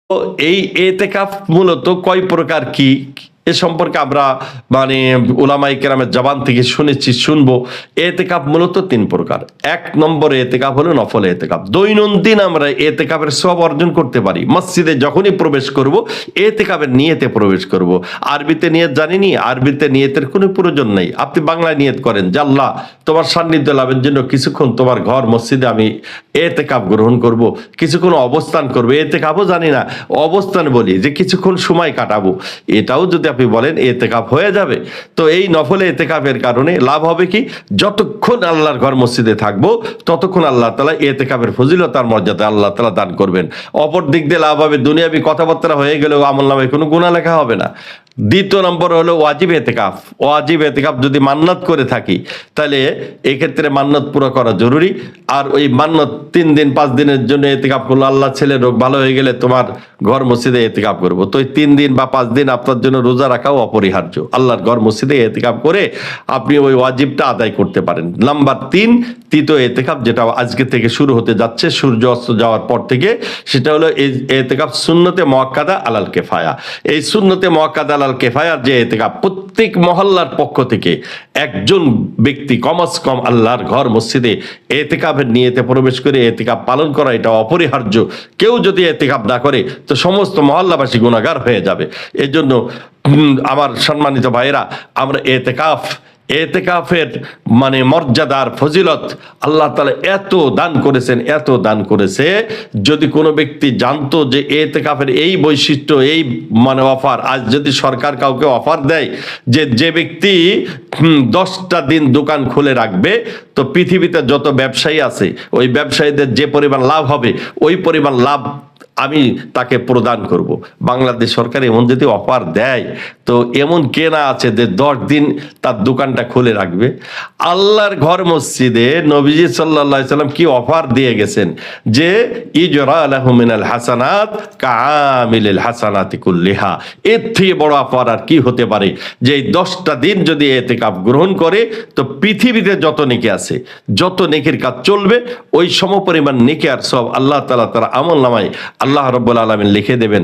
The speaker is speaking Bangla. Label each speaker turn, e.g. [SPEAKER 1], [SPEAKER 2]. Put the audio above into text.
[SPEAKER 1] তো এই এতেকাফ মূলত কয় প্রকার কি এ সম্পর্কে আমরা মানে উলামায়ে কেরামের জবান থেকে শুনেছি শুনবো। এতেকাফ মূলত তিন প্রকার। এক নম্বরে এতেকাফ হলো নফল এতেকাফ। দৈনন্দিন আমরা এতেকাফের সব অর্জন করতে পারি। মসজিদে যখনই প্রবেশ করব এতেকাফের নিয়তে প্রবেশ করব। আরবিতে নিয়ত জানিনি, আরবিতে নিয়তের কোনো প্রয়োজন নেই। আপনি বাংলায় নিয়ত করেন যে আল্লাহ তোমার সান্নিধ্য লাভের জন্য কিছুক্ষণ তোমার ঘর মসজিদে আমি এতেকাফ গ্রহণ করব, কিছুক্ষণ অবস্থান করবো। এতেকাফও জানি না, অবস্থান বলি যে কিছুক্ষণ সময় কাটাবো, এটাও যদি আপনি বলেন এতেকাফ হয়ে যাবে। তো এই নফল এতেকাফের কারণে লাভ হবে কি, যতক্ষণ আল্লাহর ঘর মসজিদে থাকবো ততক্ষণ আল্লাহ তাআলা এতেকাফের ফজিলত আর মর্যাদা আল্লাহ তাআলা দান করবেন। অপর দিক দিয়ে লাভ হবে, দুনিয়াবি কথাবার্তা হয়ে গেলেও আমলনামায় কোনো গুনাহ লেখা হবে না। দ্বিতীয় নম্বর হলো ওয়াজিব এতেকাফ। ওয়াজিব এতেকাফ যদি মান্নাত করে থাকি তাহলে এক্ষেত্রে মান্নাত পুরো করা জরুরি। আর ওই মান্নাত 3 দিন 5 দিনের জন্য এতেকাফ করলো, আল্লাহ ছেলে রোগ ভালো হয়ে গেলে তোমার ঘর মসজিদে এতেকাফ করবো, তো ওই 3 দিন বা 5 দিন আপনার জন্য রোজা রাখাও অপরিহার্য। আল্লাহর ঘর মসজিদে এতেকাফ করে আপনি ওই ওয়াজিবটা আদায় করতে পারেন। নাম্বার 3 তৃতীয় এতেকাফ, যেটা আজকে থেকে শুরু হতে যাচ্ছে সূর্য অস্ত যাওয়ার পর থেকে, সেটা হলো এই এতেকাফ সুন্নতে মুআক্কাদা আলাল কিফায়া। এই সুন্নতে মুআক্কাদা আলাল কিফায়ার যে এতেকাফ, প্রত্যেক মহল্লার পক্ষ থেকে একজন ব্যক্তি কমস কম আল্লাহর ঘর মসজিদে এতেকাফের নিয়তে প্রবেশ করে এতেকাফ পালন করা এটা অপরিহার্য। কেউ যদি এতেকাফ না করে তো সমস্ত মহল্লাবাসী গুনাহগার হয়ে যাবে। এই জন্য আমার সম্মানিত ভাইয়েরা, আমরা এতেকাফের মানে মর্যাদার ফজিলত আল্লাহ তাআলা এত দান করেছেন, এত দান করেছে। যদি কোনো ব্যক্তি জানতো যে এতেকাফের এই বৈশিষ্ট্য, এই মানে অফার, আজ যদি সরকার কাউকে অফার দেয় যে যে ব্যক্তি 10টা দিন দোকান খুলে রাখবে, তো পৃথিবীতে যত ব্যবসায়ী আছে ওই ব্যবসায়ীদের যে পরিমাণ লাভ হবে ওই পরিমাণ লাভ আমি তাকে প্রদান করব। বাংলাদেশ সরকার এমন যদি অফার দেয়, তো এমন কে না আছে যে 10 দিন তার দোকানটা খুলে রাখবে। আল্লাহর ঘর মসজিদে নবীজি সাল্লাল্লাহু আলাইহি সাল্লাম কি অফার দিয়ে গেছেন যে ইজরা লাহু মিনাল হাসানাত কাআমিলিল হাসানাতি কুল্লিহা। এর থেকে বড় অফার আর কি হতে পারে যে এই 10টা দিন যদি এতেকাফ গ্রহণ করে তো পৃথিবীতে যত নেকি আছে, যত নেকির কাজ চলবে ওই সমপরিমাণ নেকি আর সব আল্লাহ তাআলা তার আমলনামায় আল্লাহ রাব্বুল আলামিন লিখে দেবেন।